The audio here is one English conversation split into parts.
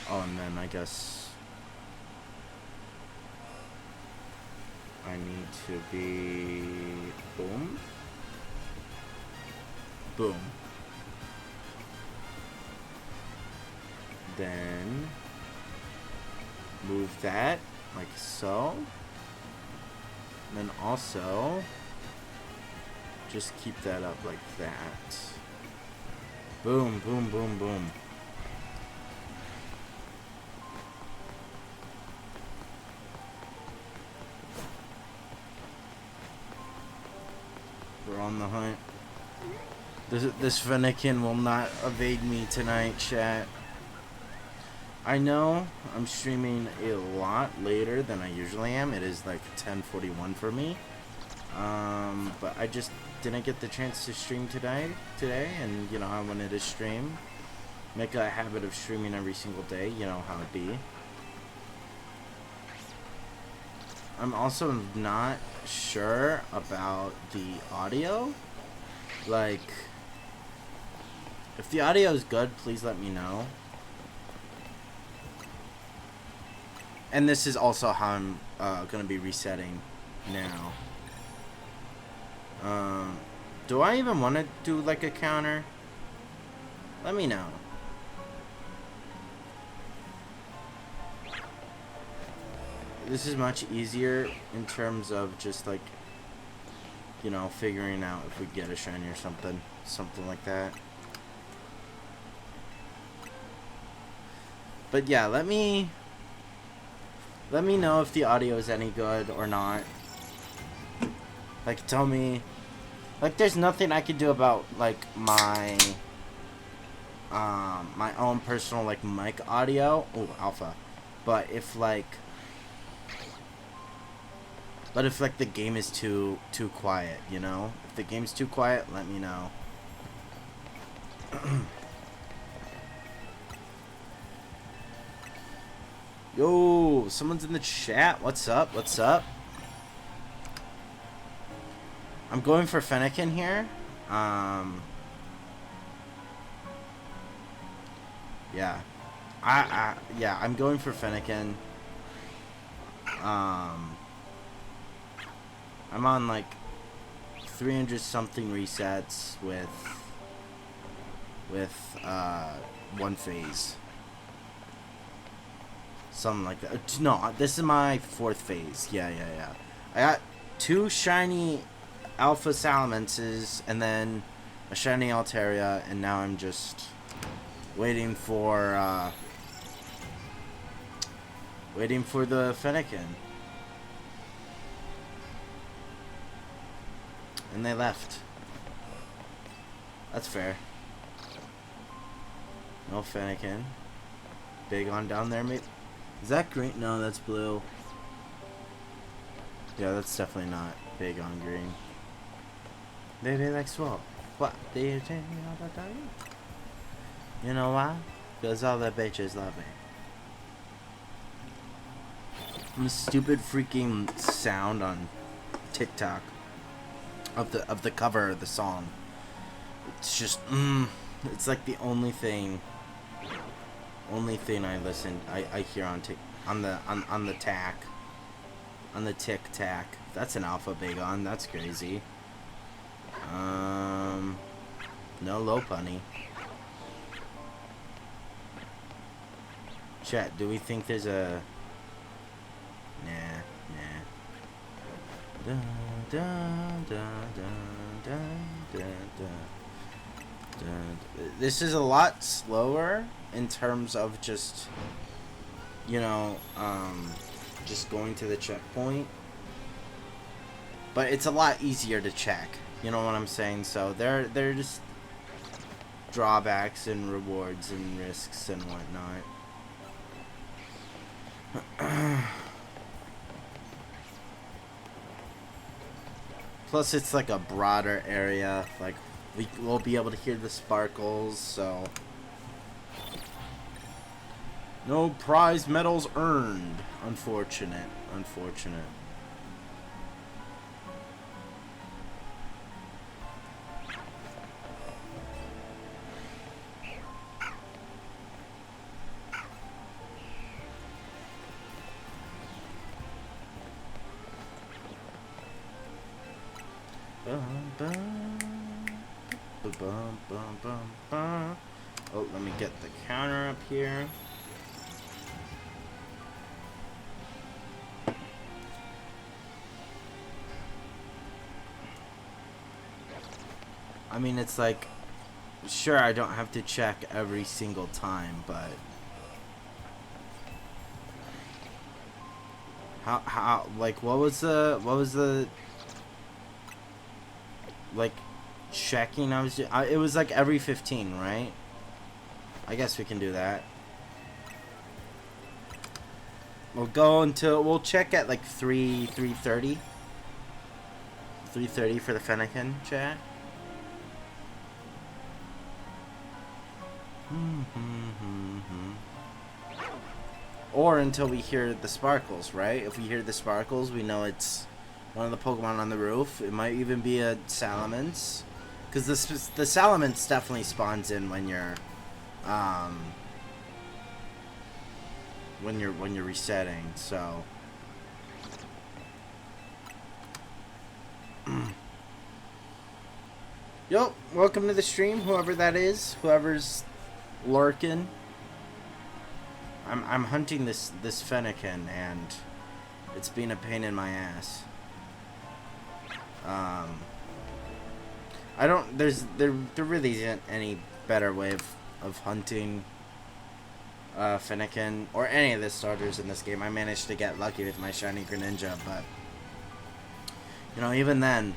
Oh, and then I guess I need to be boom, boom. Then move that like so. And then also just keep that up like that. Boom, boom, boom, boom. We're on the hunt. This Fennekin will not evade me tonight, chat. I know I'm streaming a lot later than I usually am. It is like 10:41 for me. But I just didn't get the chance to stream today, and you know I wanted to stream. Make a habit of streaming every single day. You know how it be. I'm also not sure about the audio. Like, if the audio is good, please let me know. And this is also how I'm gonna be resetting now. Do I even want to do like a counter? Let me know. This is much easier in terms of just like, you know, figuring out if we get a shiny or something like that. But yeah, let me know if the audio is any good or not. Like, tell me, like, there's nothing I could do about like my my own personal like mic audio. Oh, alpha. But if like the game is too quiet, you know? If the game's too quiet, let me know. Yo, someone's in the chat. What's up? What's up? I'm going for Fennekin here. Yeah. Yeah, I'm going for Fennekin. I'm on like 300 something resets with one phase. Something like that. No, this is my 4th phase. Yeah. I got 2 shiny Alpha Salamences and then a shiny Altaria, and now I'm just waiting for the Fennekin. And they left. That's fair. No Fennekin. Big on down there, mate. Is that green? No, that's blue. Yeah, that's definitely not big on green. Baby like swap. What? Do you take me all the time? You know why? Because all the bitches love me. The stupid freaking sound on TikTok of the cover of the song. It's just it's like the only thing I hear on the tack. On the tic tac. That's an alpha Bagon, that's crazy. No low punny. Chat, do we think there's a Nah. Da, da, da, da, da, da, da. This is a lot slower in terms of just, you know, just going to the checkpoint. But it's a lot easier to check. You know what I'm saying? So there are just drawbacks and rewards and risks and whatnot. Plus, it's like a broader area. Like, we'll be able to hear the sparkles, so... No prize medals earned. Unfortunate. Oh, let me get the counter up here. I mean, it's like, sure, I don't have to check every single time, but how, like, what was the, like, checking I was doing? It was like every 15, right? I guess we can do that. We'll go until, we'll check at like 3:30. 3:30 for the Fennekin, chat. Or until we hear the sparkles, right? If we hear the sparkles, we know it's one of the Pokemon on the roof. It might even be a Salamence, because the Salamence definitely spawns in when you're resetting. So yo, welcome to the stream, whoever that is, whoever's lurking. I'm hunting this Fennekin, and it's been a pain in my ass. I don't, there really isn't any better way of hunting Fennekin or any of the starters in this game. I managed to get lucky with my shiny Greninja, but you know, even then,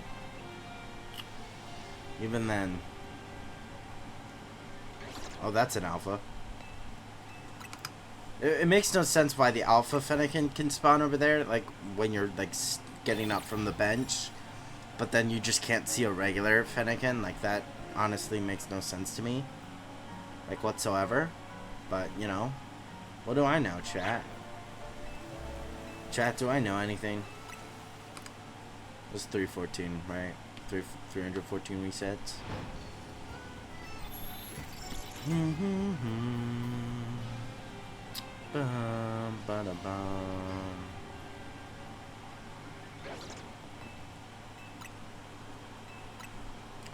oh, that's an alpha. It makes no sense why the alpha Fennekin can spawn over there, like when you're like getting up from the bench, but then you just can't see a regular Fennekin. Like, that honestly makes no sense to me, like, whatsoever. But you know, what do I know, chat? Chat, do I know anything? It was 314, right? 314 resets.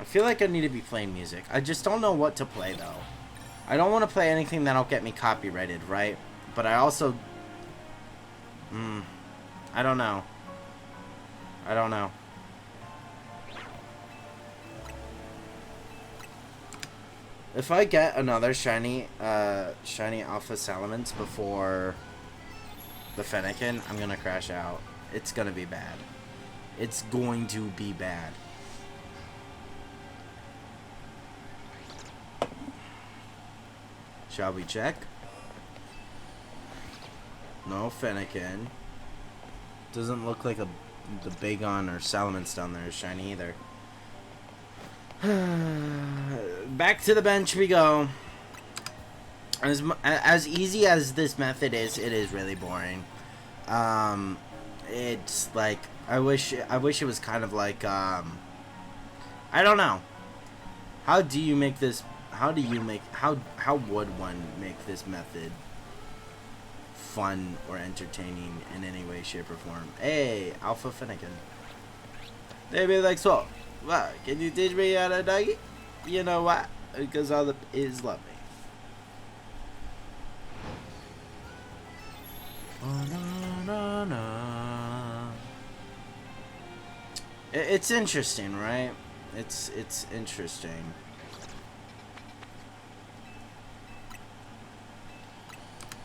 I feel like I need to be playing music. I just don't know what to play, though. I don't want to play anything that'll get me copyrighted, right? But I also... I don't know. If I get another shiny Alpha Salamence before the Fennekin, I'm gonna crash out. It's gonna be bad. It's going to be bad. Shall we check? No Fennekin. Doesn't look like the Bagon or Salamence down there is shiny either. Back to the bench we go. As easy as this method is, it is really boring. It's like, I wish it was kind of like, I don't know. How would one make this method fun or entertaining in any way, shape, or form? Hey, Alpha Fennekin. They be like, so, what, can you teach me how to doggy? You know what? Because all the is love me. It's interesting, right? It's interesting.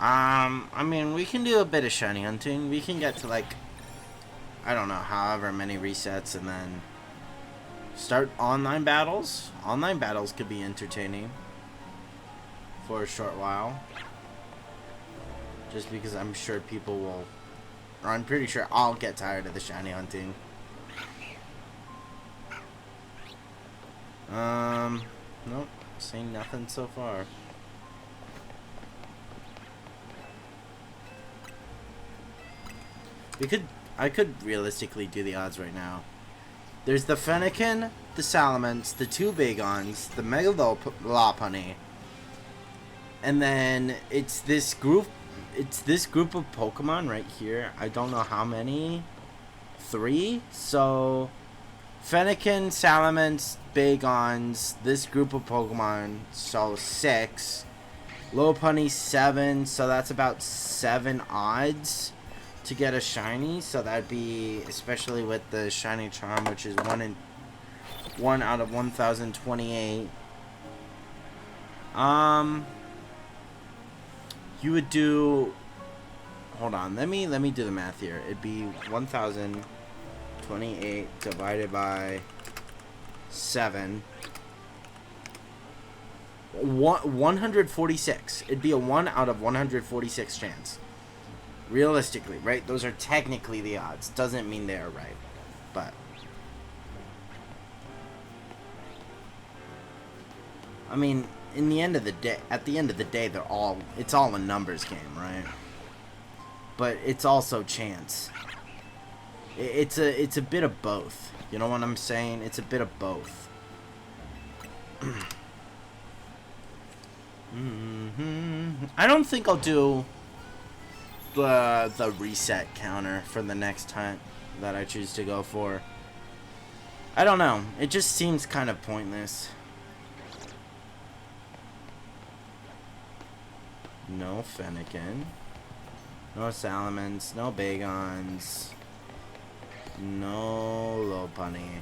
I mean, we can do a bit of shiny hunting. We can get to, like, I don't know, however many resets, and then start online battles. Online battles could be entertaining for a short while. Just because I'm sure people will, or I'm pretty sure I'll get tired of the shiny hunting. Nope, seen nothing so far. I could realistically do the odds right now. There's the Fennekin, the Salamence, the two Bagons, the Mega Lopunny, and then it's this group of Pokemon right here. I don't know how many. 3. So Fennekin, Salamence, Bagons, this group of Pokemon, so 6. Lopunny, 7, so that's about 7 odds to get a shiny. So that'd be, especially with the shiny charm, which is 1 out of 1,028. You would do. Hold on, let me do the math here. It'd be 1,028 divided by 7. 146. It'd be a 1 out of 146 chance. Realistically, right? Those are technically the odds. Doesn't mean they are right, but I mean, at the end of the day, it's all a numbers game, right? But it's also chance. It's a bit of both. You know what I'm saying? It's a bit of both. I don't think I'll do the reset counter for the next hunt that I choose to go for. I don't know. It just seems kind of pointless. No Fennekin. No Salamence. No Bagons. No Lopunny.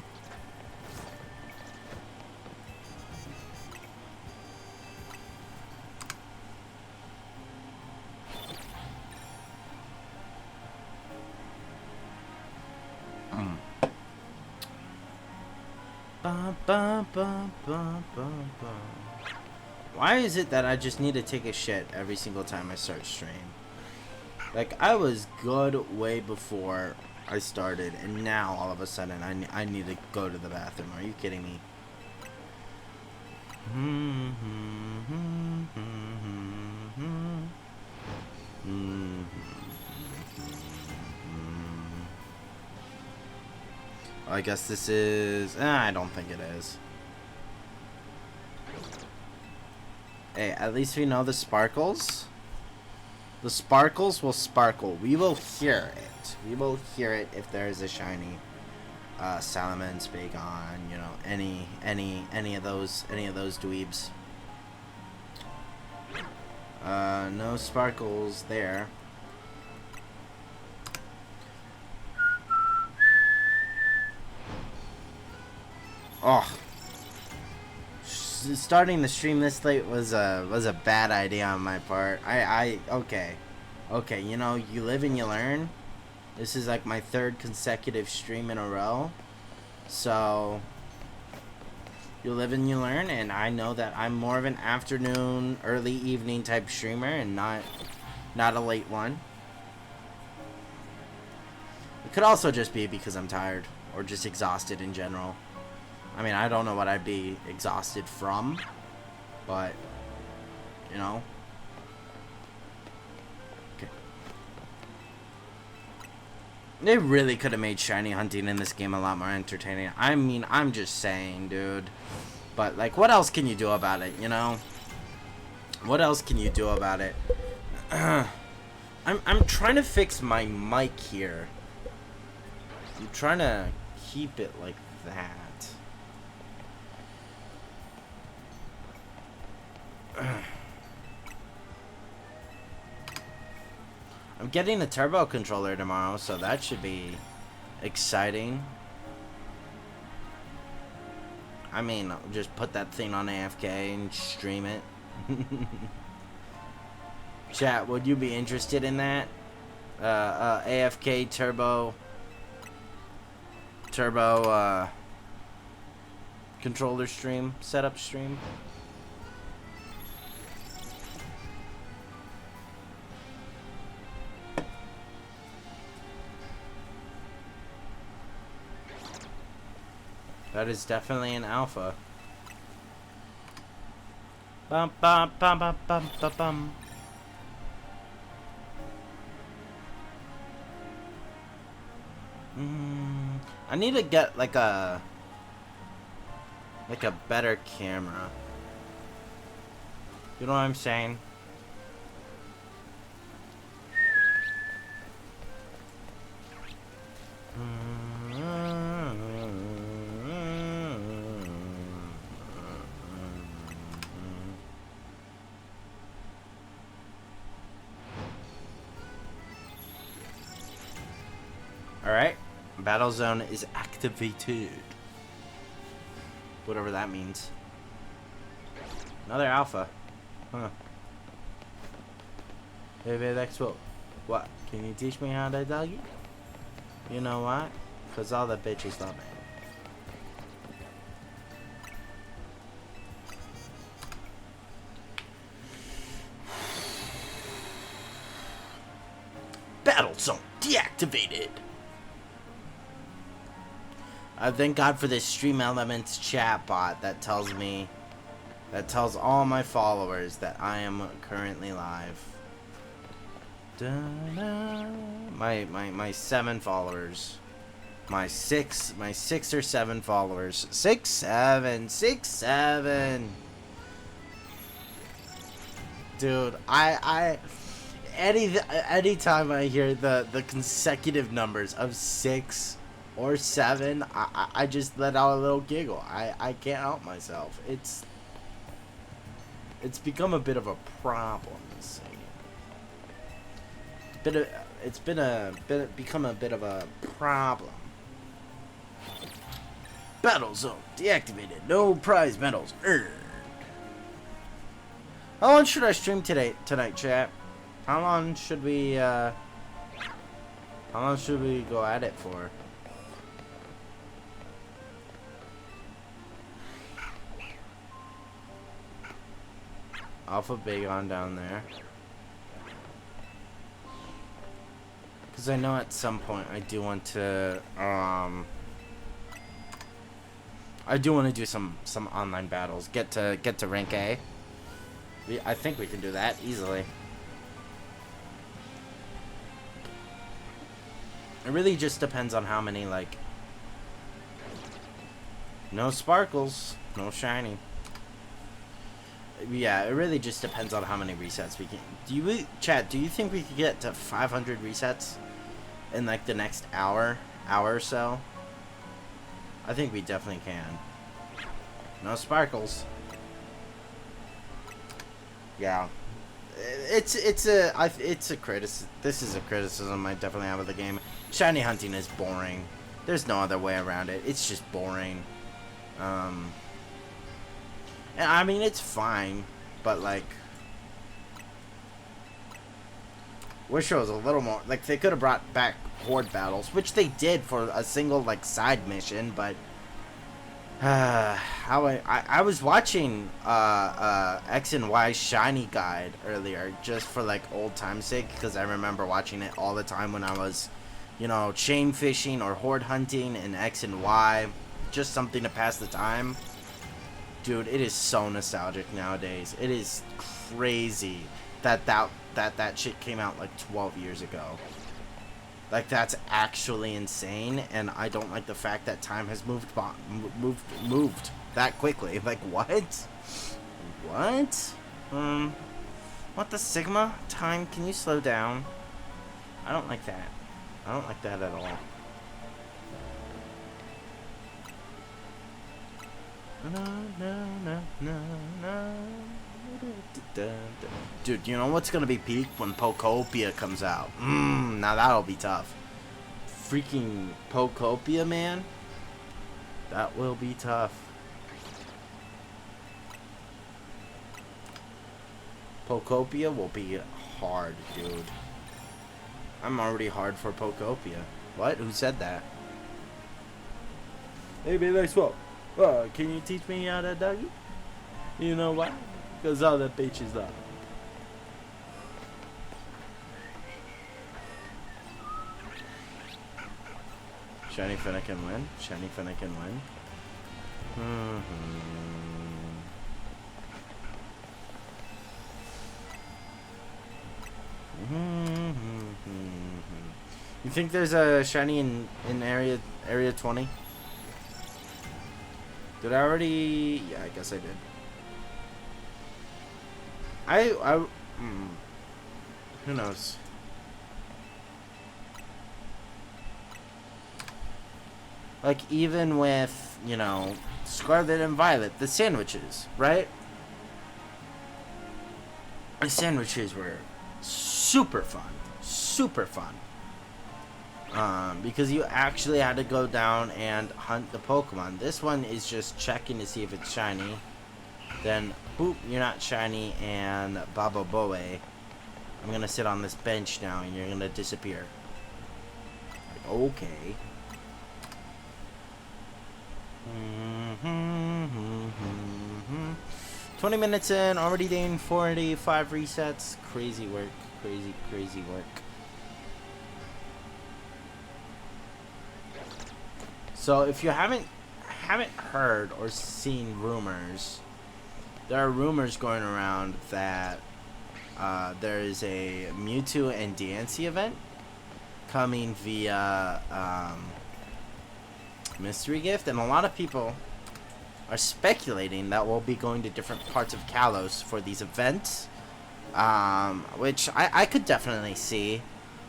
Why is it that I just need to take a shit every single time I start stream? Like, I was good way before I started, and now all of a sudden I need to go to the bathroom. Are you kidding me? I guess this is... I don't think it is. Hey, at least we know the sparkles. The sparkles will sparkle. We will hear it. We will hear it if there is a shiny Salamence, Bagon, you know, any of those dweebs. No sparkles there. Oh, starting the stream this late was a bad idea on my part. Okay, you know, you live and you learn. This is like my 3rd consecutive stream in a row, so you live and you learn. And I know that I'm more of an afternoon, early evening type streamer, and not a late one. It could also just be because I'm tired or just exhausted in general. I mean, I don't know what I'd be exhausted from, but, you know. Okay. They really could have made shiny hunting in this game a lot more entertaining. I mean, I'm just saying, dude. But, like, what else can you do about it, you know? What else can you do about it? I'm trying to fix my mic here. I'm trying to keep it like that. I'm getting a turbo controller tomorrow, so that should be exciting. I mean, I'll just put that thing on AFK and stream it. Chat, would you be interested in that? AFK turbo controller stream, setup stream. That is definitely an alpha. Bum bum bum bum bum bum bum. I need to get like a better camera. You know what I'm saying? Alright. Battle zone is activated. Whatever that means. Another alpha. Huh. Hey, Expo. What? Can you teach me how to doggy? You know what? Because all the bitches love me. Battle zone deactivated. Thank God for this Stream Elements chat bot that tells me, that tells all my followers that I am currently live. My 7 followers, my six or 7 followers, 6, 7, 6, 7. Dude, anytime I hear the consecutive numbers of 6 or 7, I just let out a little giggle. I can't help myself. It's become a bit of a problem. This thing. Become a bit of a problem. Battle zone deactivated. No prize medals earned. How long should I stream tonight, chat? How long should we go at it for? Alpha Bagon down there. Because I know at some point I do want to do some online battles. Get to rank A. I think we can do that easily. It really just depends on how many, like, no sparkles, no shiny. Yeah, it really just depends on how many resets we can. Chat, do you think we could get to 500 resets in like the next hour or so? I think we definitely can. No sparkles. Yeah. It's a criticism. This is a criticism I definitely have of the game. Shiny hunting is boring. There's no other way around it. It's just boring. And I mean, it's fine, but like, wish there was a little more. Like, they could have brought back horde battles, which they did for a single like side mission, but I was watching X and Y shiny guide earlier just for like old time's sake, because I remember watching it all the time when I was, you know, chain fishing or horde hunting in X and Y, just something to pass the time. Dude, it is so nostalgic nowadays. It is crazy that shit came out like 12 years ago. Like, that's actually insane, and I don't like the fact that time has moved that quickly. Like, what? What? What the Sigma? Time, can you slow down? I don't like that. I don't like that at all. Dude, you know what's gonna be peak? When Pokopia comes out. Now that'll be tough. Freaking Pokopia, man. That will be tough. Pokopia will be hard, dude. I'm already hard for Pokopia. What? Who said that? Hey, baby, swap. Can you teach me how to doggy? You know why? Because all the bitches love. Shiny Finnegan win. Shiny Finnegan win. You think there's a shiny in area 20? Did I already? Yeah, I guess I did. Who knows? Like, even with, you know, Scarlet and Violet, the sandwiches, right? The sandwiches were super fun. Super fun. because you actually had to go down and hunt the Pokemon. This one is just checking to see if it's shiny. Then, boop, you're not shiny, and Baba Boe. I'm gonna sit on this bench now, and you're gonna disappear. Okay. 20 minutes in, already doing 45 resets. Crazy work, crazy work. So if you haven't heard or seen rumors, there are rumors going around that there is a Mewtwo and Diancie event coming via Mystery Gift, and a lot of people are speculating that we'll be going to different parts of Kalos for these events, which I could definitely see.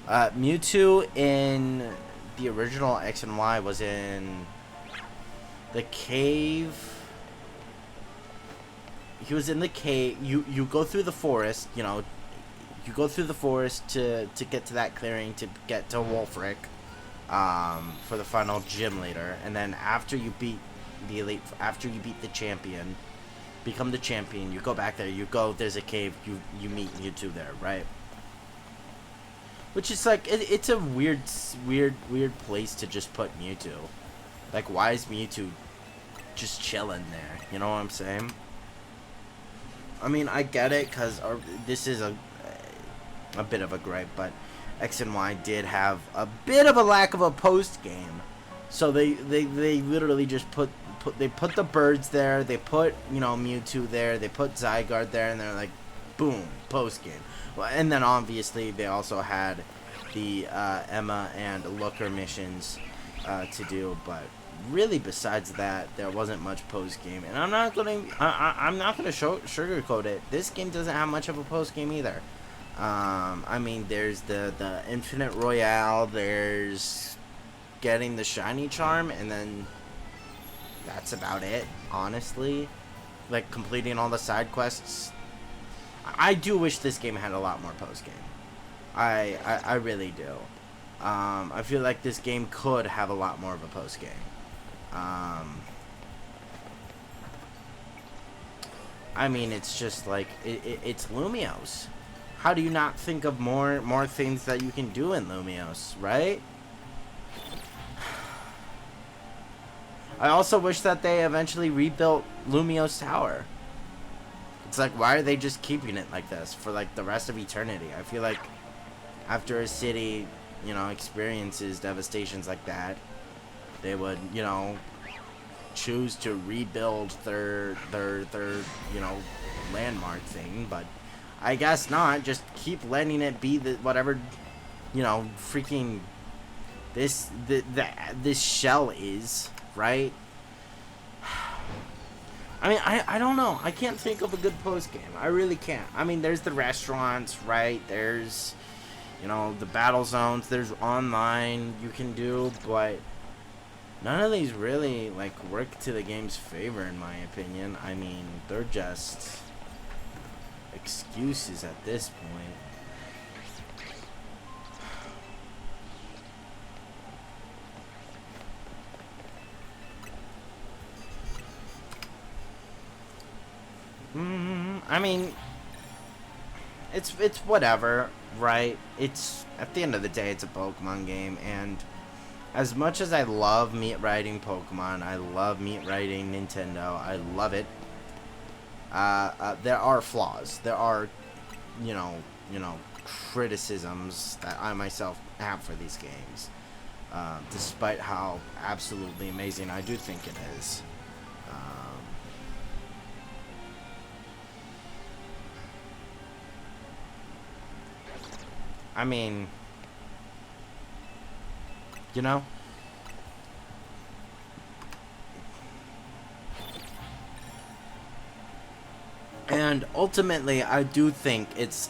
Mewtwo in the original X and Y was in the cave. He was in the cave. You go through the forest, you know. You go through the forest to get to that clearing to get to Wolfric for the final gym leader, and then after you beat the elite, after you beat the champion, become the champion, you go back there, there's a cave, you meet Mewtwo there, right? Which is like, it's a weird place to just put Mewtwo. Like, why is Mewtwo just chilling there? You know what I'm saying? I mean, I get it, because this is a bit of a gripe, but X and Y did have a bit of a lack of a post game. So they literally just put the birds there, they put, you know, Mewtwo there, they put Zygarde there, and they're like, boom, post game. Well, and then obviously they also had the Emma and Looker missions to do, but really besides that, there wasn't much post game. And I'm not gonna sugarcoat it. This game doesn't have much of a post game either. I mean, there's the Infinite Royale, there's getting the shiny charm, and then that's about it, honestly. Like, completing all the side quests. I do wish this game had a lot more post game. I really do. I feel like this game could have a lot more of a post game. I mean, it's just like it's Lumiose. How do you not think of more things that you can do in Lumiose, right? I also wish that they eventually rebuilt Lumiose Tower. It's like, why are they just keeping it like this for like the rest of eternity? I feel like after a city, you know, experiences devastations like that, they would, you know, choose to rebuild their you know, landmark thing, but I guess not. Just keep letting it be the whatever, you know, freaking this shell is, right? I mean, I don't know. I can't think of a good post game. I really can't. I mean, there's the restaurants, right? There's, you know, the battle zones. There's online you can do, but none of these really, like, work to the game's favor, in my opinion. I mean, they're just excuses at this point. I mean, it's whatever, right? It's, at the end of the day, it's a Pokemon game, and as much as I love meat riding Pokemon, I love meat riding Nintendo, I love it, there are flaws. There are, you know, criticisms that I myself have for these games, despite how absolutely amazing I do think it is. I mean, you know, and ultimately I do think it's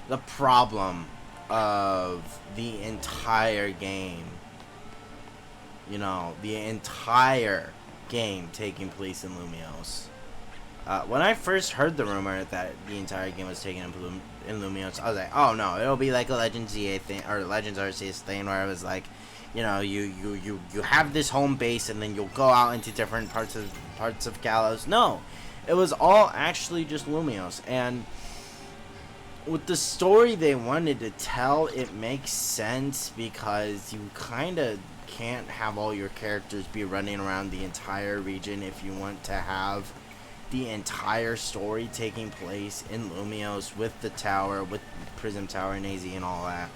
the problem of the entire game, you know, the entire game taking place in Lumiose. When I first heard the rumor that the entire game was taken in Lumiose, I was like, oh no, it'll be like a Legends EA thing or Legends Arceus thing where it was like, you know, you have this home base and then you'll go out into different parts of Kalos. No, it was all actually just Lumiose, and with the story they wanted to tell, it makes sense because you kind of can't have all your characters be running around the entire region if you want to have the entire story taking place in Lumiose with the tower, with Prism Tower and AZ and all that.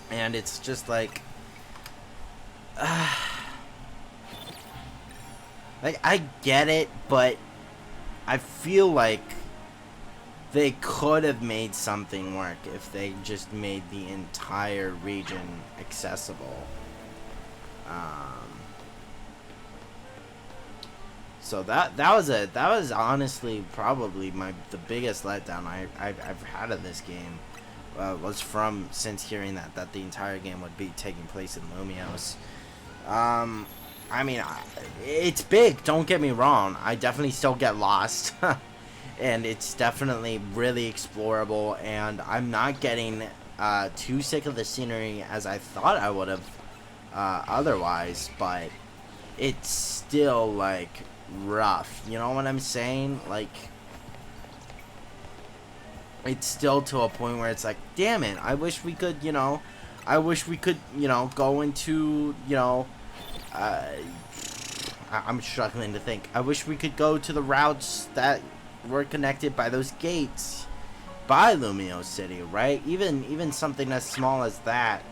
And it's just like, like, I get it, but I feel like they could have made something work if they just made the entire region accessible. So that was honestly probably the biggest letdown I've had of this game. Was from since hearing that the entire game would be taking place in Lumiose. I mean, it's big. Don't get me wrong. I definitely still get lost, and it's definitely really explorable. And I'm not getting too sick of the scenery as I thought I would have otherwise. But it's still like rough. You know what I'm saying? Like, it's still to a point where it's like, damn it, I wish we could, you know, go into, you know, I'm struggling to think. I wish we could go to the routes that were connected by those gates by Lumiose City, right? Even something as small as that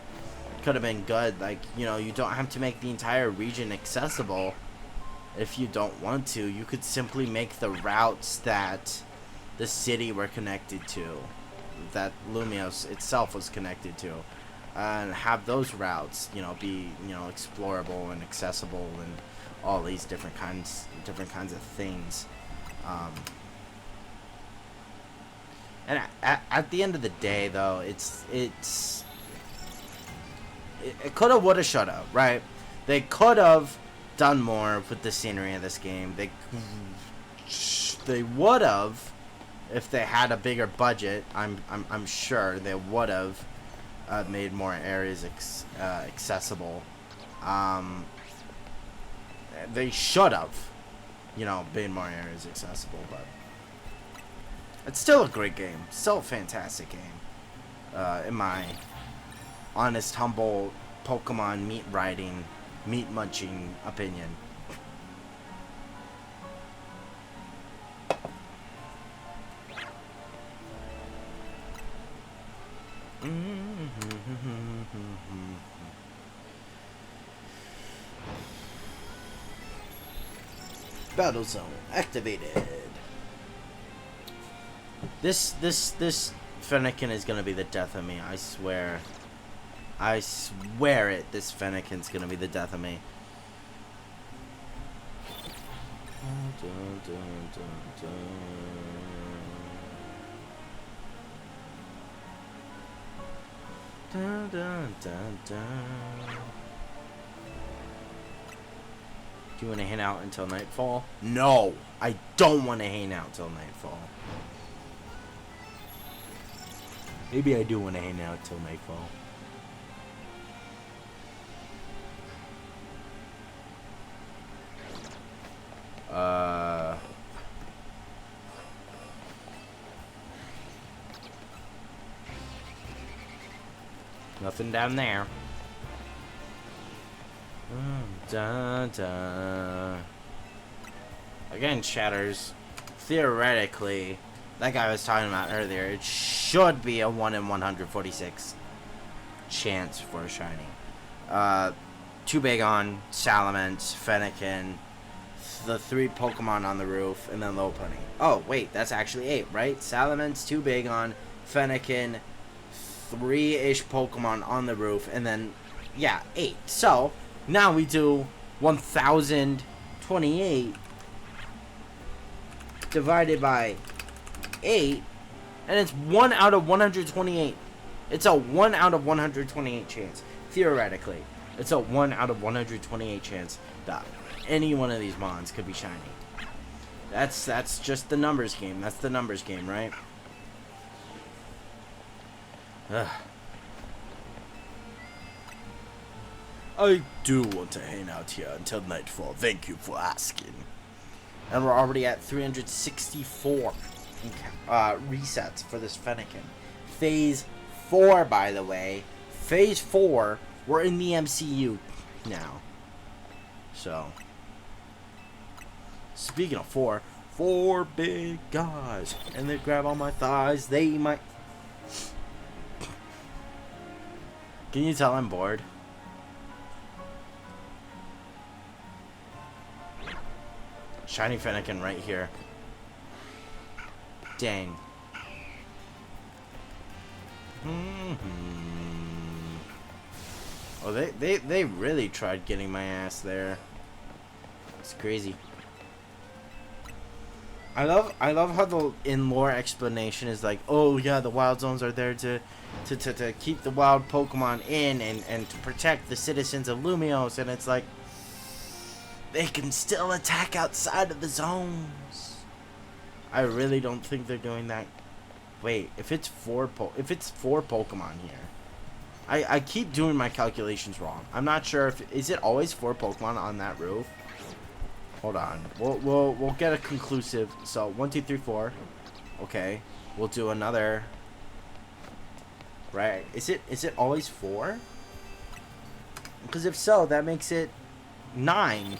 could have been good. Like, you know, you don't have to make the entire region accessible if you don't want to. You could simply make the routes that the city were connected to, that Lumiose itself was connected to, and have those routes, you know, be, you know, explorable and accessible and all these different kinds of things. And at the end of the day, though, it coulda, woulda, shoulda, right? They could have done more with the scenery of this game. They would have, if they had a bigger budget. I'm sure they would have made more areas accessible. They should have, you know, made more areas accessible. But it's still a great game. Still a fantastic game. In my honest, humble Pokemon meat munching opinion. Battle zone activated. This Fennekin is gonna be the death of me. I swear. I swear it. This Fennekin's gonna be the death of me. Dun, dun, dun, dun. Do you want to hang out until nightfall? No, I don't want to hang out till nightfall. Maybe I do want to hang out till nightfall. Nothing down there. Dun, dun. Again, Shatters. Theoretically, like I was talking about earlier, it should be a 1 in 146 chance for a shiny. Two-Bagon, Salamence, Fennekin, the 3 Pokemon on the roof, and then Lopunny. Oh, wait, that's actually 8, right? Salamence, Two-Bagon, Fennekin, 3-ish Pokemon on the roof, and then, yeah, 8. So, now we do 1,028 divided by 8, and it's 1 out of 128. It's a 1 out of 128 chance. Theoretically, it's a 1 out of 128 chance that any one of these mons could be shiny. That's just the numbers game. That's the numbers game, right? Ugh. I do want to hang out here until nightfall. Thank you for asking. And we're already at 364 resets for this Fennekin. Phase 4, by the way. Phase 4, we're in the MCU now. So, speaking of 4 big guys. And they grab on my thighs. They might... Can you tell I'm bored? Shiny Fennekin right here. Dang. Oh, they really tried getting my ass there. It's crazy. I love how the in-lore explanation is like, oh yeah, the wild zones are there to keep the wild Pokemon in and to protect the citizens of Lumiose, and it's like, they can still attack outside of the zones. I really don't think they're doing that. Wait, if it's four Pokemon here, I keep doing my calculations wrong. I'm not sure if is it always 4 Pokemon on that roof. Hold on, we'll get a conclusive. So 1, 2, 3, 4. Okay, we'll do another. Right? Is it always 4? Because if so, that makes it 9.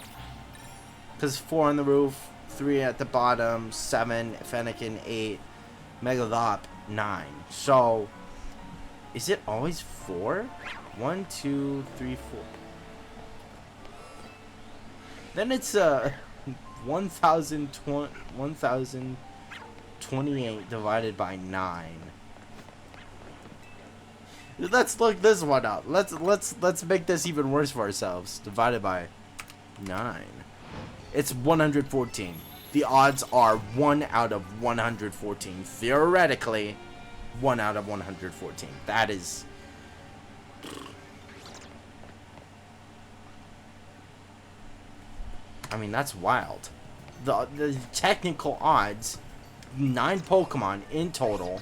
Because 4 on the roof, 3 at the bottom, 7 Fennekin, 8 Megalop, 9. So, is it always 4? 1, 2, 3, 4. Then it's 1028 divided by 9. Let's look this one up. Let's make this even worse for ourselves. Divided by 9. It's 114. The odds are 1 out of 114. Theoretically, 1 out of 114. That is... I mean, that's wild. The technical odds, 9 Pokemon in total,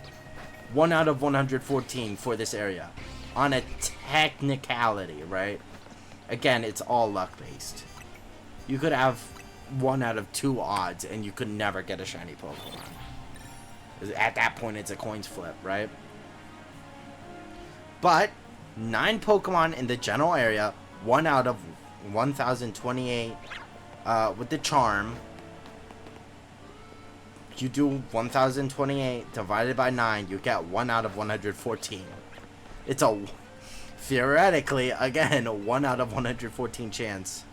1 out of 114 for this area. On a technicality, right? Again, it's all luck-based. You could have 1 out of 2 odds, and you could never get a shiny Pokemon. At that point, it's a coin's flip, right? But 9 Pokemon in the general area, 1 out of 1028 with the charm. You do 1028 divided by 9, you get 1 out of 114. It's a theoretically, again, a 1 out of 114 chance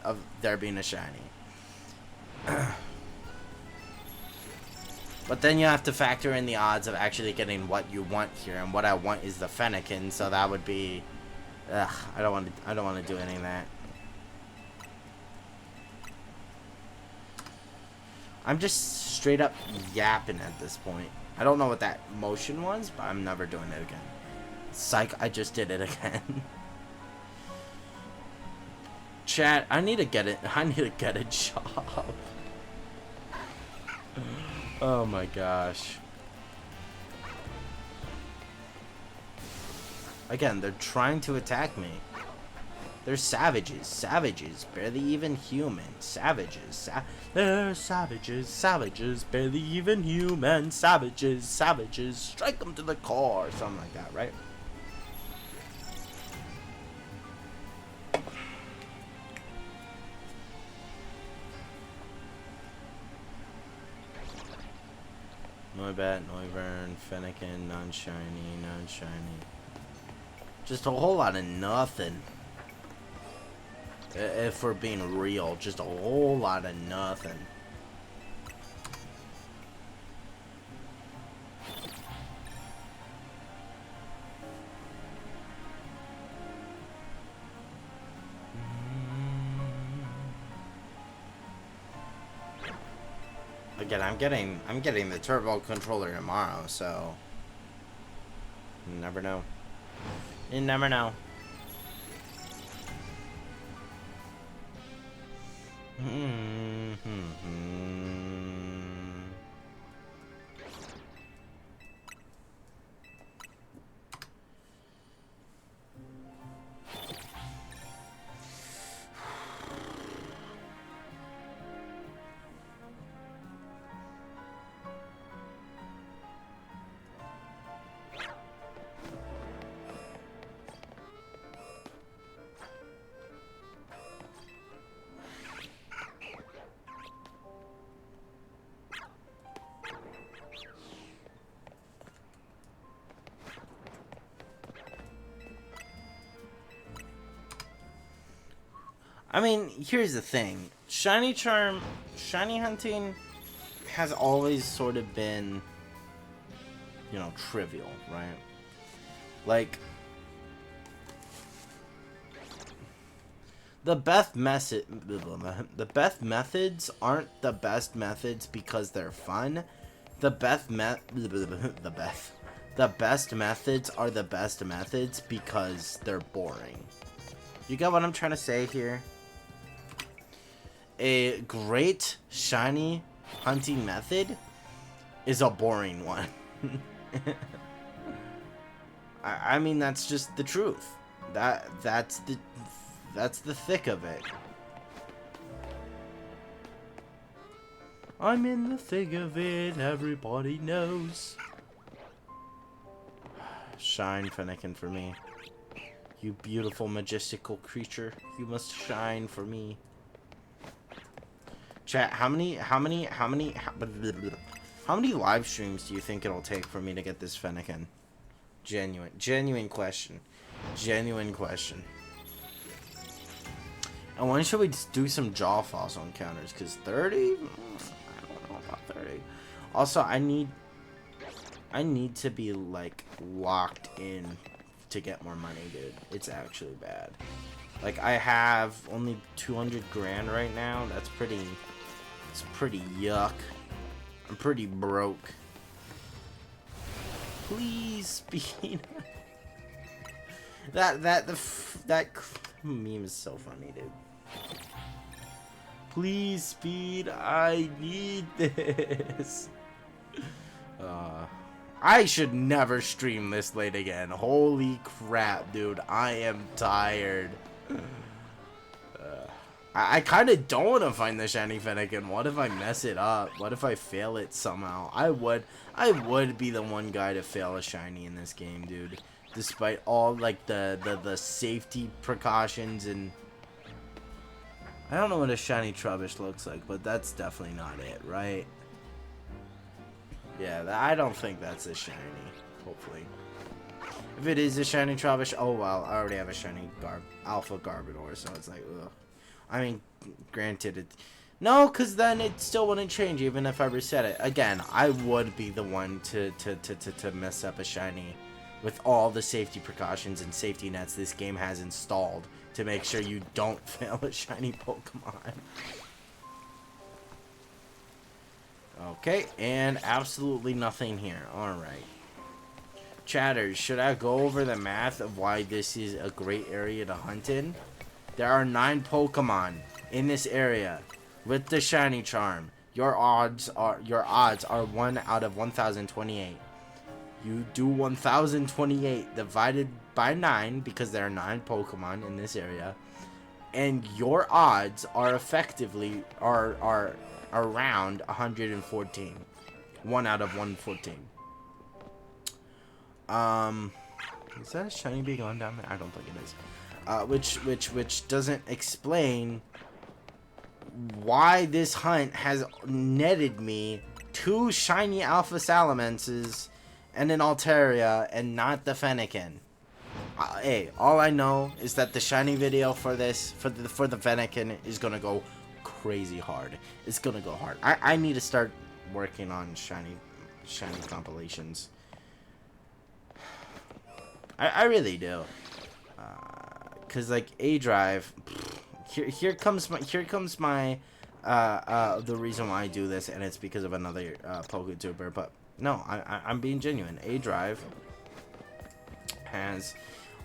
of there being a shiny. But then you have to factor in the odds of actually getting what you want here, and what I want is the Fennekin, so that would be, I don't want to do any of that. I'm just straight up yapping at this point. I don't know what that motion was, but I'm never doing it again. Psych, I just did it again. Chat, I need to get a job. Oh my gosh. Again, they're trying to attack me. They're savages. Savages. Barely even human. Savages. They're savages. Savages. Barely even human. Savages. Savages. Strike them to the core. Or something like that, right? Noibat, Noivern, Fennekin, non-shiny, non-shiny. Just a whole lot of nothing. If we're being real, just a whole lot of nothing. Again, I'm getting the turbo controller tomorrow, so you never know. You never know. I mean, here's the thing. Shiny hunting has always sort of been, you know, trivial, right? Like, the best methods aren't the best methods because they're fun. The best methods are the best methods because they're boring. You get what I'm trying to say here? A great shiny hunting method is a boring one. I mean, that's just the truth. That's the thick of it. I'm in the thick of it, everybody knows. Shine, Fennekin, for me. You beautiful, majestical creature. You must shine for me. Chat, how many live streams do you think it'll take for me to get this Fennekin? Genuine question. Genuine question. And when should we do some jaw fossil encounters? Because 30? I don't know about 30. Also, I need to be, like, locked in to get more money, dude. It's actually bad. Like, I have only 200 grand right now. It's pretty yuck. I'm pretty broke. Please, speed. that meme is so funny, dude. Please, speed. I need this. I should never stream this late again. Holy crap, dude. I am tired. I kind of don't want to find the shiny Fennekin. What if I mess it up? What if I fail it somehow? I would be the one guy to fail a shiny in this game, dude. Despite all, like, the safety precautions and... I don't know what a shiny Trubbish looks like, but that's definitely not it, right? Yeah, I don't think that's a shiny, hopefully. If it is a shiny Trubbish, oh well, I already have a shiny Alpha Garbodor, so it's like, ugh. I mean, granted, it... No, because then it still wouldn't change even if I reset it. Again, I would be the one to mess up a shiny with all the safety precautions and safety nets this game has installed to make sure you don't fail a shiny Pokemon. Okay, and absolutely nothing here. Alright. Chatters, should I go over the math of why this is a great area to hunt in? There are 9 Pokemon in this area with the shiny charm. Your odds are 1 out of 1028. You do 1028 divided by 9 because there are 9 Pokemon in this area, and your odds are effectively are around 114. 1 out of 114. Is that a shiny big on down there? I don't think it is. Which doesn't explain why this hunt has netted me 2 shiny Alpha Salamences and an Altaria and not the Fennekin. Hey, all I know is that the shiny video for this for the Fennekin is gonna go crazy hard. It's gonna go hard. I need to start working on shiny compilations. I really do. Cause like A Drive, here comes my the reason why I do this, and it's because of another PokeTuber. But no, I'm being genuine. A Drive has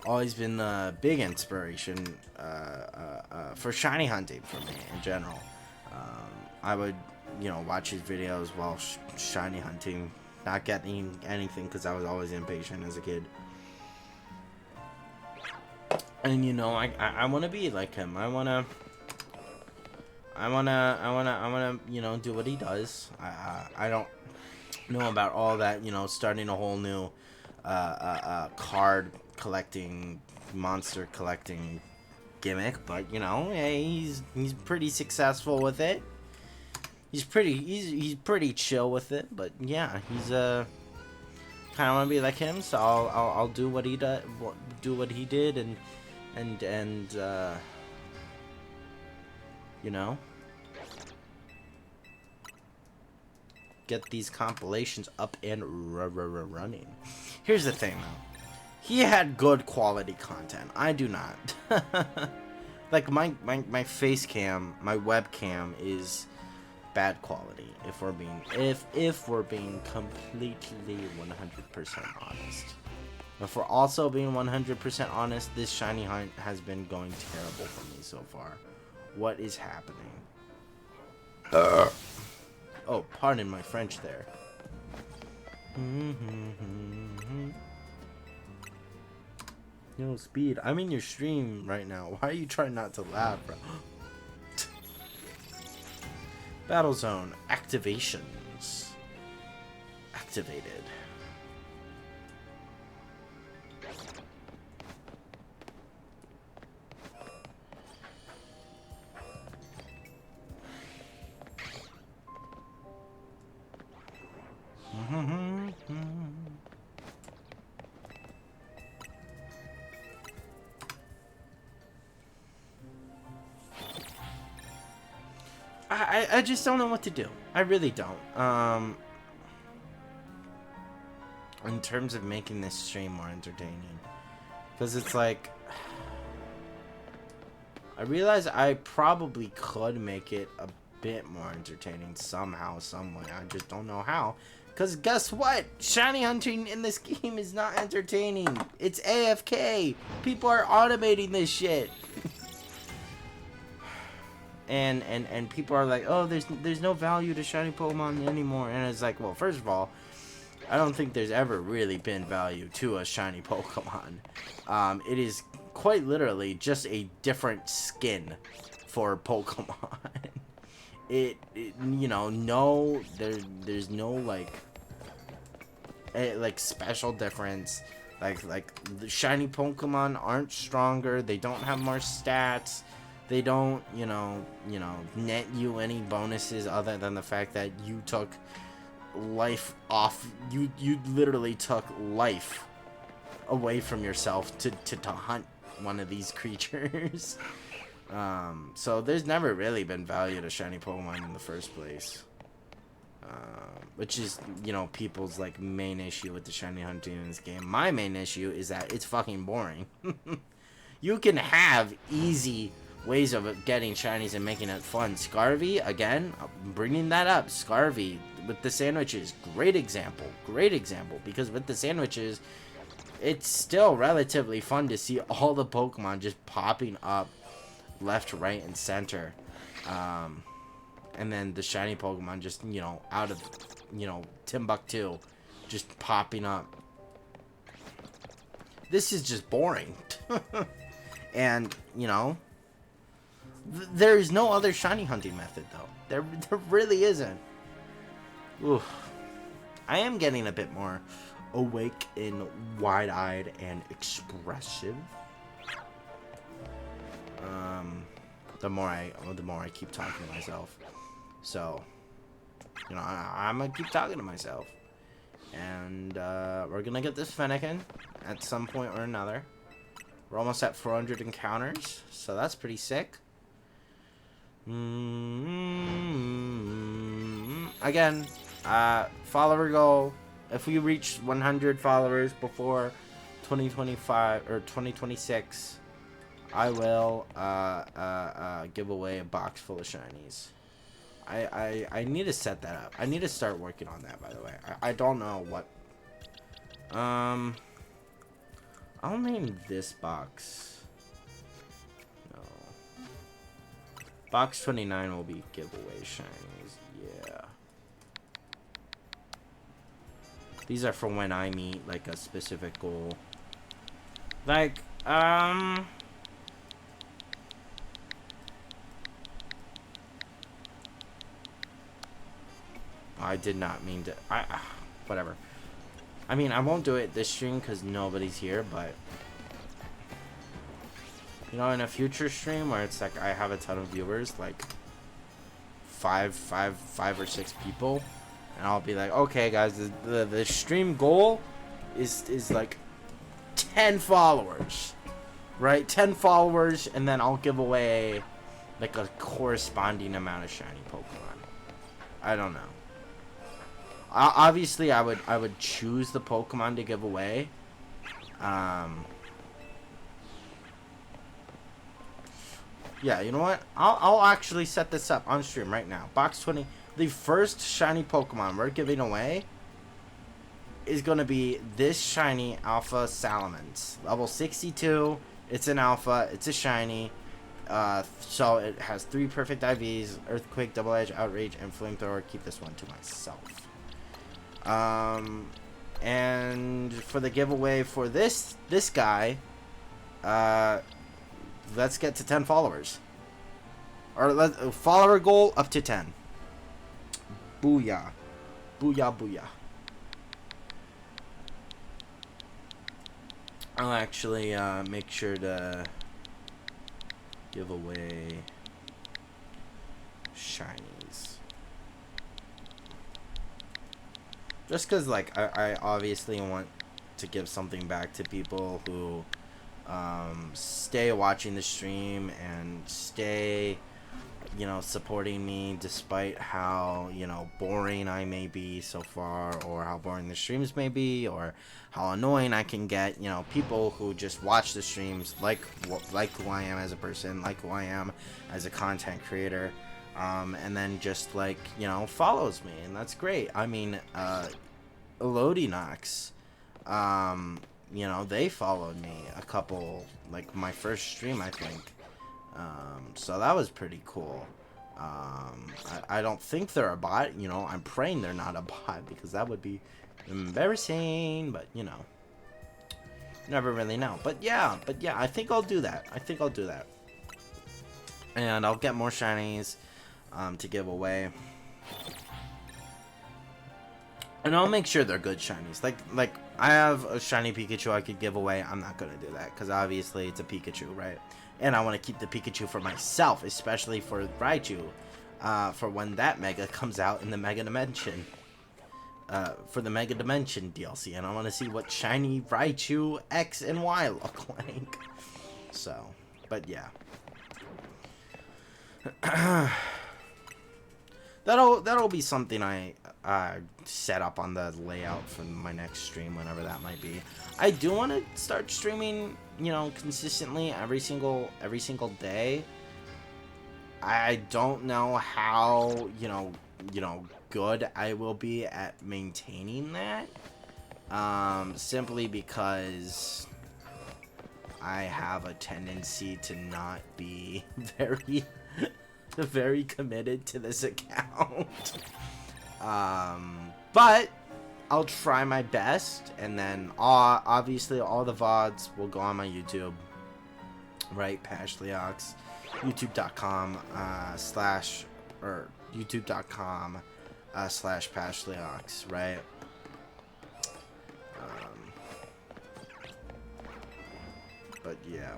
always been the big inspiration for shiny hunting for me in general. I would, you know, watch his videos while shiny hunting, not getting anything because I was always impatient as a kid. And you know, I want to be like him. I wanna, you know, do what he does. I don't know about all that, you know, starting a whole new card collecting, monster collecting gimmick, but you know, hey, he's pretty successful with it. He's pretty chill with it, but yeah, he's kind of want to be like him, so I'll do what he did, and You know? Get these compilations up and running. Here's the thing, though. He had good quality content. I do not. Like, my face cam, my webcam is bad quality, if we're being completely 100% honest. If we're also being 100% honest, this shiny hunt has been going terrible for me so far. What is happening? Oh, pardon my French there. Yo, Speed, I'm in your stream right now. Why are you trying not to laugh, bro? Battle Zone activations. Activated. I just don't know what to do. I really don't. In terms of making this stream more entertaining. Because it's like, I realize I probably could make it a bit more entertaining somehow, some way. I just don't know how. Because guess what? Shiny hunting in this game is not entertaining. It's AFK. People are automating this shit. And people are like, oh, there's no value to shiny Pokemon anymore. And it's like, well, first of all, I don't think there's ever really been value to a shiny Pokemon. It is quite literally just a different skin for Pokemon. it you know, no, there's no like special difference. Like the shiny Pokemon aren't stronger. They don't have more stats. They don't, you know, net you any bonuses other than the fact that you took life off. You literally took life away from yourself to hunt one of these creatures. So there's never really been value to shiny Pokemon in the first place. Which is, you know, people's like main issue with the shiny hunting in this game. My main issue is that it's fucking boring. You can have easy ways of getting shinies and making it fun. Scarvy, again, I'm bringing that up. Scarvy with the sandwiches, great example, because with the sandwiches, it's still relatively fun to see all the Pokemon just popping up left, right, and center. And then the shiny Pokemon just, you know, out of, you know, Timbuktu, just popping up. This is just boring. And, you know, there is no other shiny hunting method, though. There really isn't. Oof. I am getting a bit more awake and wide-eyed and expressive. The more I keep talking to myself. So, you know, I'm gonna keep talking to myself. And we're gonna get this Fennekin at some point or another. We're almost at 400 encounters, so that's pretty sick. Again, follower goal. If we reach 100 followers before 2025 or 2026, I will give away a box full of shinies. I need to set that up. I need to start working on that, by the way. I don't know what. I'll name this box. Box 29 will be giveaway shinies. Yeah. These are for when I meet like a specific goal. Like, I did not mean to. Whatever. I mean, I won't do it this stream because nobody's here, but you know, in a future stream where it's like I have a ton of viewers, like five or six people, and I'll be like, okay, guys, the stream goal is like 10 followers, right? 10 followers, and then I'll give away like a corresponding amount of shiny Pokemon. I don't know. Obviously, I would choose the Pokemon to give away. Yeah, you know what? I'll actually set this up on stream right now. Box 20. The first shiny Pokemon we're giving away is going to be this shiny Alpha Salamence. Level 62. It's an Alpha. It's a shiny. So it has 3 perfect IVs. Earthquake, Double Edge, Outrage, and Flamethrower. Keep this one to myself. And for the giveaway for this guy, let's get to 10 followers. Or follower goal up to 10. Booyah. Booyah, booyah. I'll actually make sure to give away shinies. Just because, like, I obviously want to give something back to people who stay watching the stream and stay, you know, supporting me despite how, you know, boring I may be so far, or how boring the streams may be, or how annoying I can get. You know, people who just watch the streams, like who I am as a person, like who I am as a content creator, and then just, like, you know, follows me, and that's great. I mean, Elodinox, you know, they followed me a couple, like, my first stream, I think. So that was pretty cool. I don't think they're a bot, you know. I'm praying they're not a bot, because that would be embarrassing, but, you know, never really know. But yeah, I think I'll do that. And I'll get more shinies to give away. And I'll make sure they're good shinies. Like I have a shiny Pikachu I could give away. I'm not gonna do that because obviously it's a Pikachu, right? And I want to keep the Pikachu for myself, especially for Raichu, for when that Mega comes out in the Mega Dimension. For the Mega Dimension DLC, and I want to see what shiny Raichu X and Y look like. So, but yeah. That'll be something I set up on the layout for my next stream, whenever that might be. I do want to start streaming, you know, consistently every single day. I don't know how, you know, good I will be at maintaining that. Simply because I have a tendency to not be very committed to this account. But I'll try my best, and then obviously all the VODs will go on my YouTube, right? Pashleox, youtube.com /slash Pashleox, right? But yeah,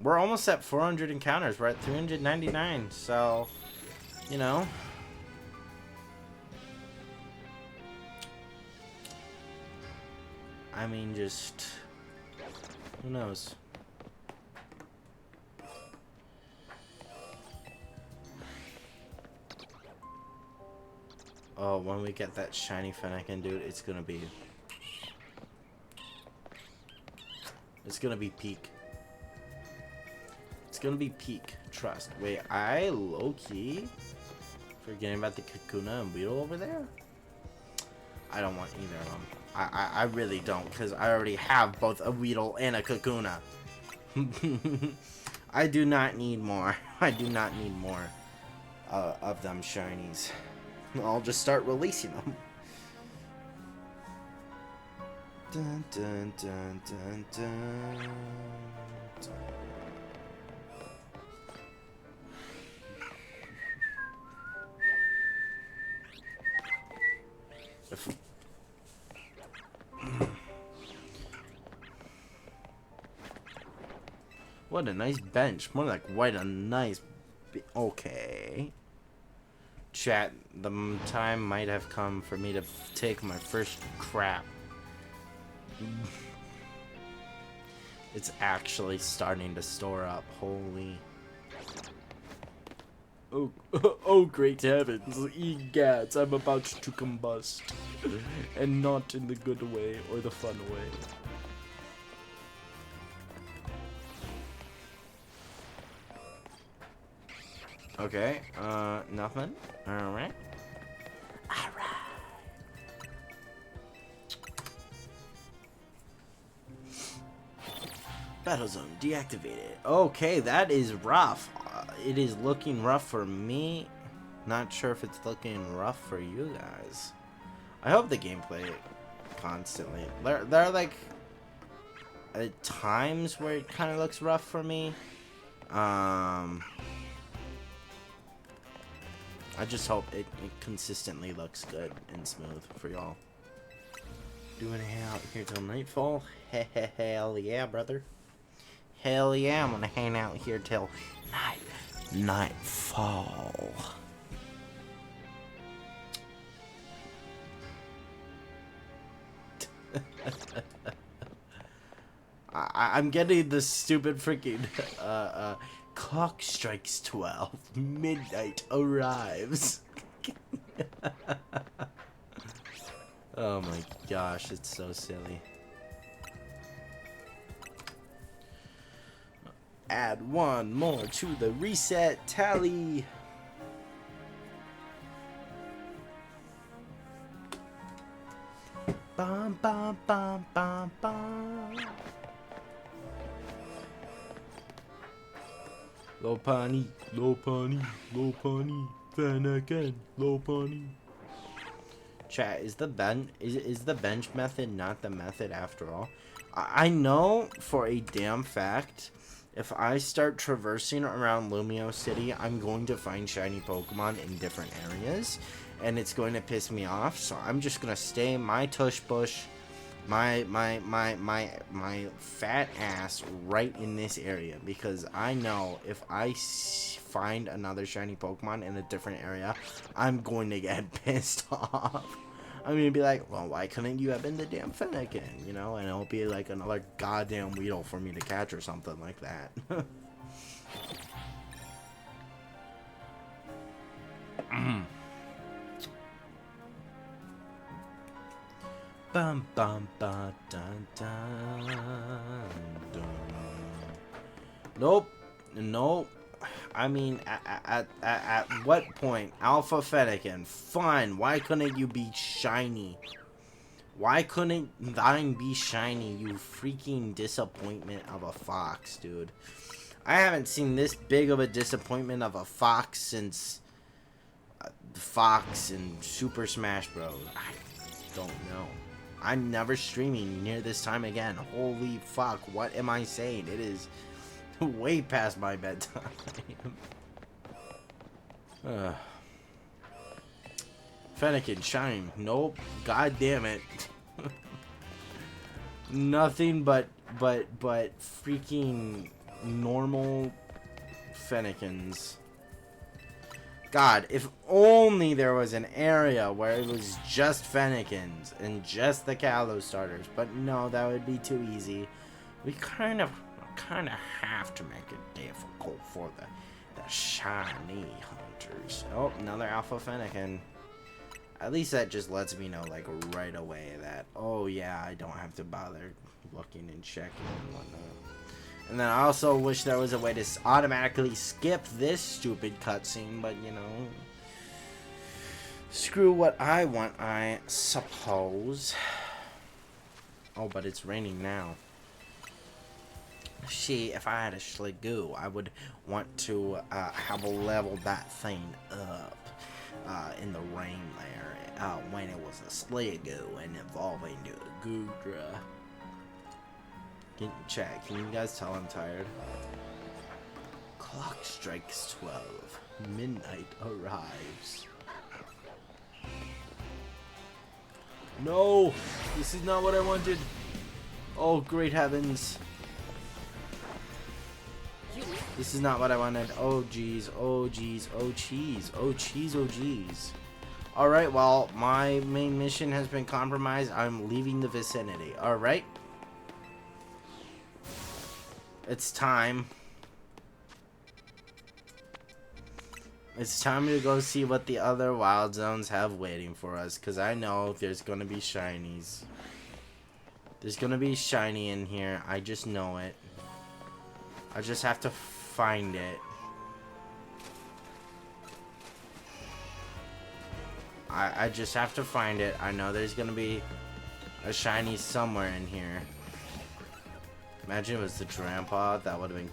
we're almost at 400 encounters. We're at 399, so, you know, I mean, just, who knows? Oh, when we get that shiny Fennekin, dude, it's gonna be peak. It's gonna be peak. Trust. Wait, I low-key forgetting about the Kakuna and Weedle over there? I don't want either of them. I really don't, because I already have both a Weedle and a Kakuna. I do not need more. I do not need more of them shinies. I'll just start releasing them. Dun, dun, dun, dun, dun, dun. What a nice bench. More like what a nice... Okay. Chat, the time might have come for me to take my first crap. It's actually starting to store up. Holy. Oh, oh great heavens, egads, I'm about to combust. And not in the good way or the fun way. Okay, nothing. Alright. Alright. Battle zone deactivated. Okay, that is rough. It is looking rough for me. Not sure if it's looking rough for you guys. I hope the gameplay constantly. There are like times where it kind of looks rough for me. I just hope it consistently looks good and smooth for y'all. Doing it out here till nightfall. Hell yeah, brother. Hell yeah, I'm gonna hang out here till nightfall. I'm getting this stupid freaking clock strikes 12. Midnight arrives. Oh my gosh, it's so silly. Add one more to the reset tally. Bum bum bum bum bum. Lopunny, Lopunny, Lopunny, Fennekin, Lopunny. Chat, is the bench method not the method after all? I know for a damn fact, if I start traversing around Lumio City, I'm going to find shiny Pokemon in different areas, and it's going to piss me off. So I'm just gonna stay my tush bush, my fat ass right in this area, because I know if I find another shiny Pokemon in a different area, I'm going to get pissed off. I'm gonna be like, well, why couldn't you have been the damn Fennekin, you know? And it'll be like another goddamn Weedle for me to catch or something like that. Bum bum ba dun dun dun. Nope. Nope. I mean, at what point? Alpha Fennekin, fine. Why couldn't you be shiny? Why couldn't thine be shiny, you freaking disappointment of a fox, dude? I haven't seen this big of a disappointment of a fox since Fox and Super Smash Bros. I don't know. I'm never streaming near this time again. Holy fuck, what am I saying? It is way past my bedtime. Fennekin, shine. Nope. God damn it. Nothing but freaking normal Fennekins. God, if only there was an area where it was just Fennekins and just the Kalos starters. But no, that would be too easy. We kind of have to make it difficult for the shiny hunters. Oh, another Alpha Fennekin. At least that just lets me know, like, right away that, oh yeah, I don't have to bother looking and checking and whatnot. And then I also wish there was a way to automatically skip this stupid cutscene, but you know, screw what I want, I suppose. Oh, but it's raining now. See, if I had a Schlegoo, I would want to have leveled that thing up in the rain there when it was a Schlegoo and evolving to a Goodra. Chat, can you guys tell I'm tired? Clock strikes 12. Midnight arrives. No! This is not what I wanted. Oh, great heavens. This is not what I wanted. Oh, jeez. Oh, jeez. Oh, cheese. Oh, cheese. Oh, jeez. Alright, well, my main mission has been compromised. I'm leaving the vicinity. Alright? It's time. It's time to go see what the other wild zones have waiting for us, because I know there's going to be shinies. There's going to be shiny in here. I just know it. I just have to find it. I just have to find it. I know there's going to be a shiny somewhere in here. Imagine it was the Drampa. That would have been...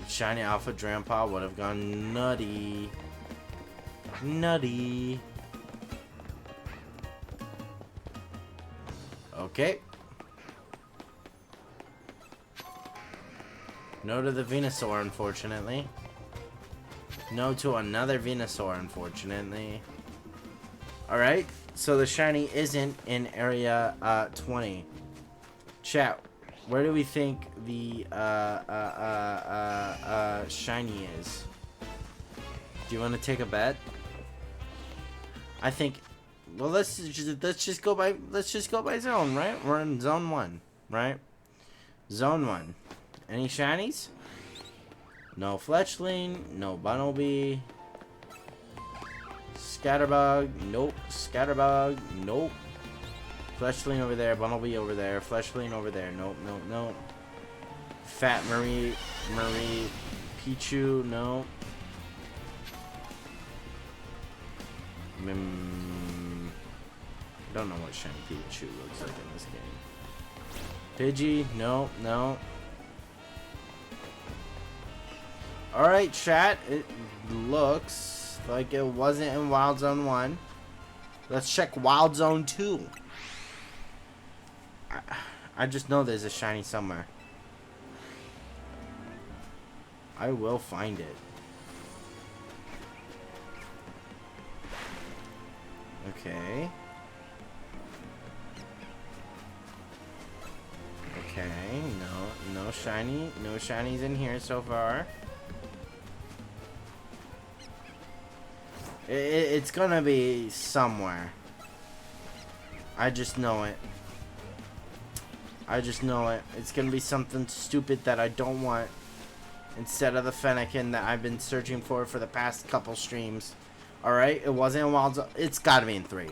Shiny Alpha Drampa would have gone nutty. Nutty. Okay. No to the Venusaur, unfortunately. No to another Venusaur, unfortunately. Alright, so the shiny isn't in area 20. Chat, where do we think the shiny is? Do you want to take a bet? I think, well, let's just go by zone, right? We're in zone 1, right? Zone 1. Any shinies? No Fletchling, no Bunnelby. Scatterbug, nope. Scatterbug, nope. Fletchling over there, Bunnelby over there, Fletchling over there, nope, nope, nope. Fat Marie, Pichu, no. Don't know what shiny Pichu looks like in this game. Pidgey, no, no. Alright, chat, it looks like it wasn't in Wild Zone 1. Let's check Wild Zone 2. I just know there's a shiny somewhere. I will find it. Okay. Okay, no shiny. No shinies in here so far. It's gonna be somewhere. I just know it. I just know it. It's gonna be something stupid that I don't want. Instead of the Fennekin that I've been searching for the past couple streams. Alright, it wasn't in Wild Zone. It's gotta be in 3.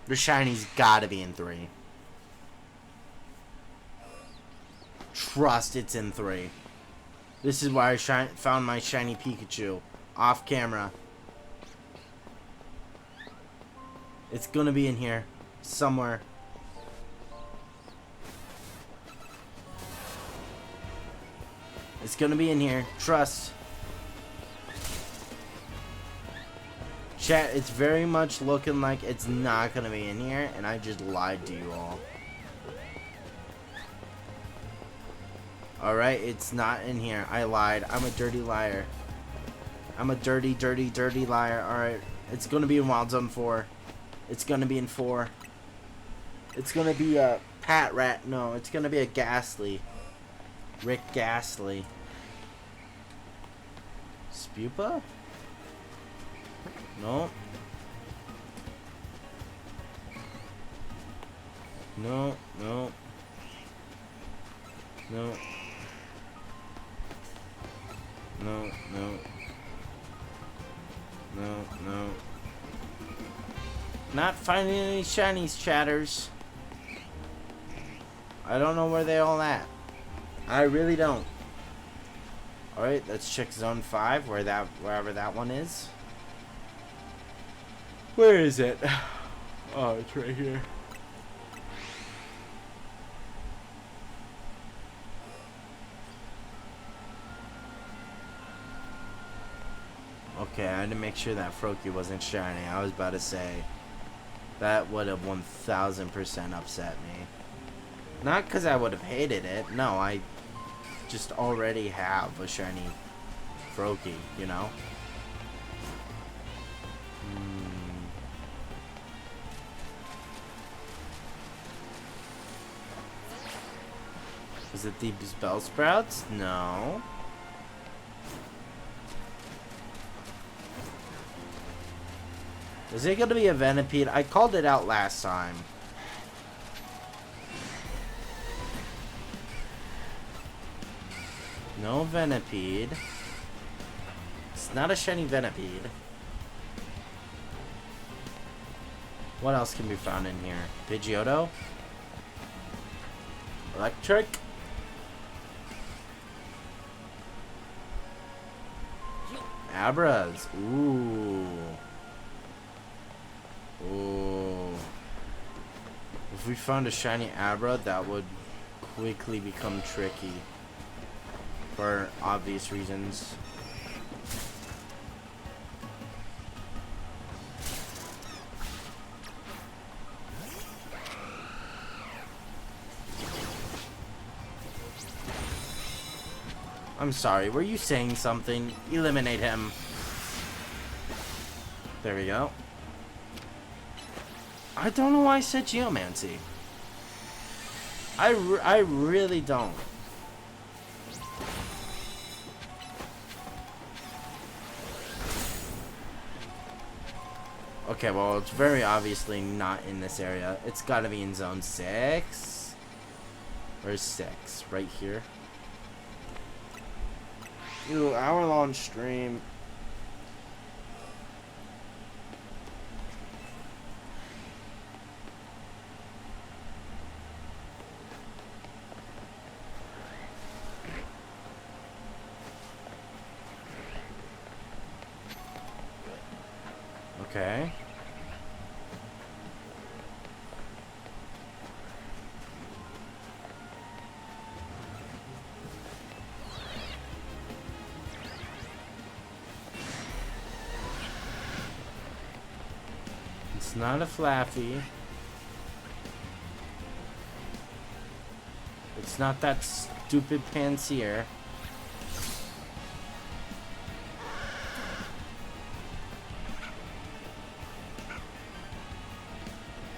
The shiny's gotta be in 3. Trust it's in 3. This is why I found my shiny Pikachu. Off camera. It's gonna be in here. Somewhere. It's gonna be in here. Trust. Chat, it's very much looking like it's not gonna be in here, and I just lied to you all. Alright, it's not in here. I lied. I'm a dirty liar. I'm a dirty, dirty, dirty liar. Alright, it's gonna be in Wild Zone 4. It's gonna be in 4. It's gonna be a Patrat. No, it's gonna be a Ghastly. Rick Ghastly. Spupa? No. No, no. No. No, no. No, no. Not finding any shinies, chatters. I don't know where they all at. I really don't. Alright, let's check zone 5, wherever that one is. Where is it? Oh, it's right here. Okay, I had to make sure that Froakie wasn't shiny. I was about to say, that would have 1000% upset me. Not because I would have hated it. No, I just already have a shiny Froakie, you know? Is it the Bellsprouts? No. Is it going to be a Venipede? I called it out last time. No Venipede. It's not a shiny Venipede. What else can be found in here? Pidgeotto? Electric? Abras. Ooh. Ooh. If we found a shiny Abra, that would quickly become tricky. For obvious reasons. I'm sorry, were you saying something? Eliminate him. There we go. I don't know why I said Geomancy. I really don't. Okay, well, it's very obviously not in this area. It's gotta be in zone 6. Where's 6? Right here. Ew, hour-long stream. Okay. It's not a Flaffy. It's not that stupid Pansear.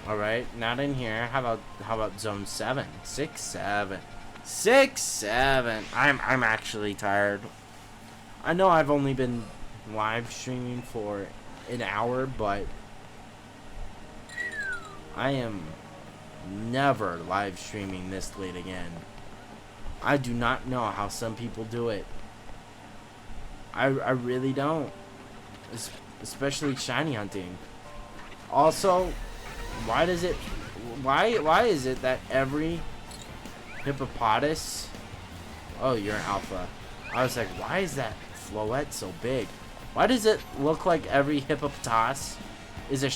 Alright, not in here. How about zone 7? 6, 7. 6, 7. I'm actually tired. I know I've only been live streaming for an hour, but I am never live streaming this late again. I do not know how some people do it. I really don't. Especially shiny hunting. Also, why is it that every hippopotamus... Oh, you're an alpha. I was like, why is that Floette so big? Why does it look like every hippopotamus is a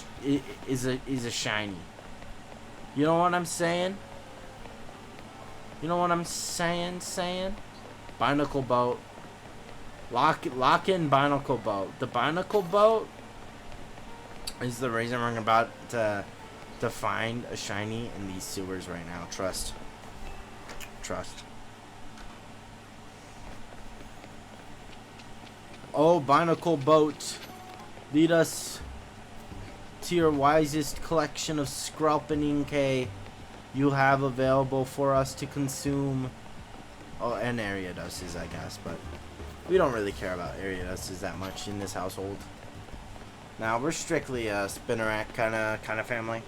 shiny? You know what I'm saying? You know what I'm saying? Binacle boat. Lock in Binacle boat. The Binacle boat is the reason we're about to find a shiny in these sewers right now. Trust. Oh, Binacle boat, lead us to your wisest collection of Skrelpinink you have available for us to consume. Oh, and Ariaduses, I guess, but we don't really care about Ariaduses that much in this household. Now we're strictly a Spinarak kind of family.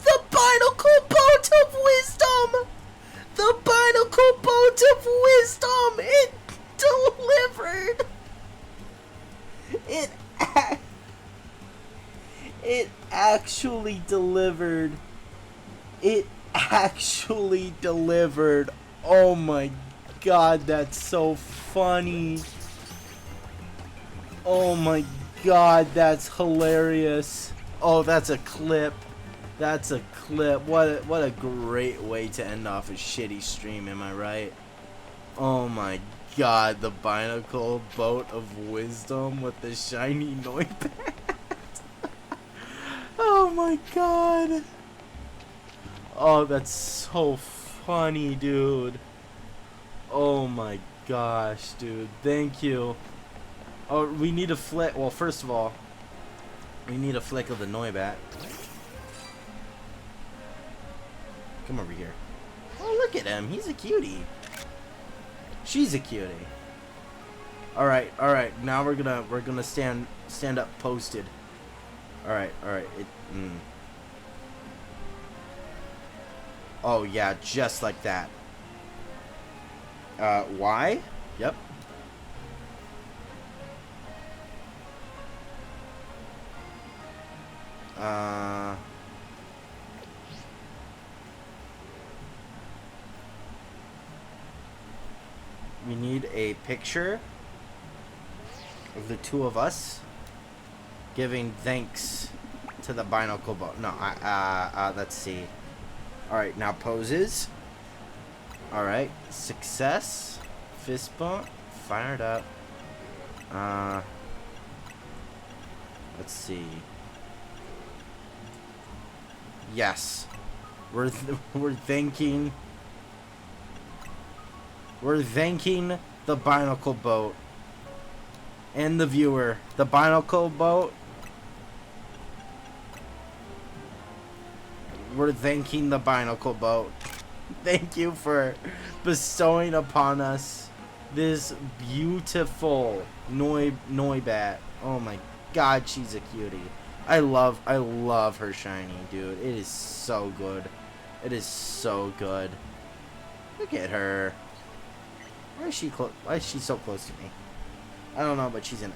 The Binacle boat of wisdom. The Binacle boat of wisdom. It delivered. It actually delivered. It actually delivered. Oh my god, that's so funny. Oh my god, that's hilarious. Oh, that's a clip. That's a clip. What a great way to end off a shitty stream, am I right? Oh my god, the Binacle boat of wisdom with the shiny Noibat. Oh my god. Oh, that's so funny, dude. Oh my gosh, dude. Thank you. Oh, we need a flick. Well, first of all, we need a flick of the Noibat. Come over here. Oh, look at him. He's a cutie. She's a cutie. All right. Now we're gonna stand up posted. All right. Oh, yeah, just like that. Y? Yep. We need a picture of the two of us giving thanks to the Binacle Boat. No, let's see. Alright, now poses. Alright, success. Fist bump. Fired up. Let's see. Yes. We're thanking the Binacle Boat and the viewer. The Binacle Boat. We're thanking the Binacle Boat. Thank you for bestowing upon us this beautiful Noibat. Oh my god, she's a cutie. I love her shiny, dude. It is so good. It is so good. Look at her. Why is she so close to me? I don't know, but she's an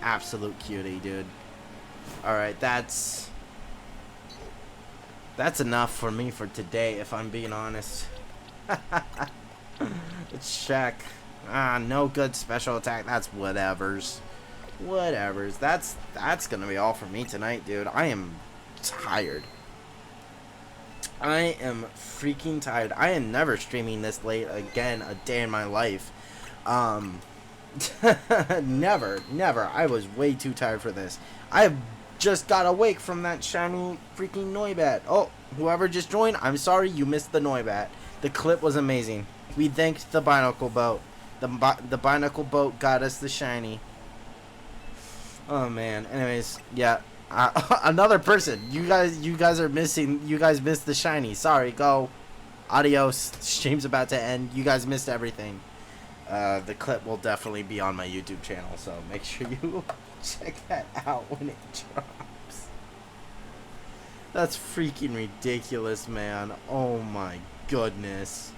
absolute cutie, dude. Alright, that's enough for me for today, if I'm being honest. Let's check. No good special attack. That's whatevers. That's gonna be all for me tonight, dude. I am tired. I am freaking tired. I am never streaming this late again a day in my life. Never. I was way too tired for this. I just got awake from that shiny freaking Noibat. Oh, whoever just joined, I'm sorry you missed the Noibat. The clip was amazing. We thanked the Binacle Boat. The Binacle Boat got us the shiny. Oh man. Anyways, yeah. Another person. You guys are missing. You guys missed the shiny. Sorry. Go. Adios. Stream's about to end. You guys missed everything. The clip will definitely be on my YouTube channel, so make sure you check that out when it drops. That's freaking ridiculous, man. Oh my goodness.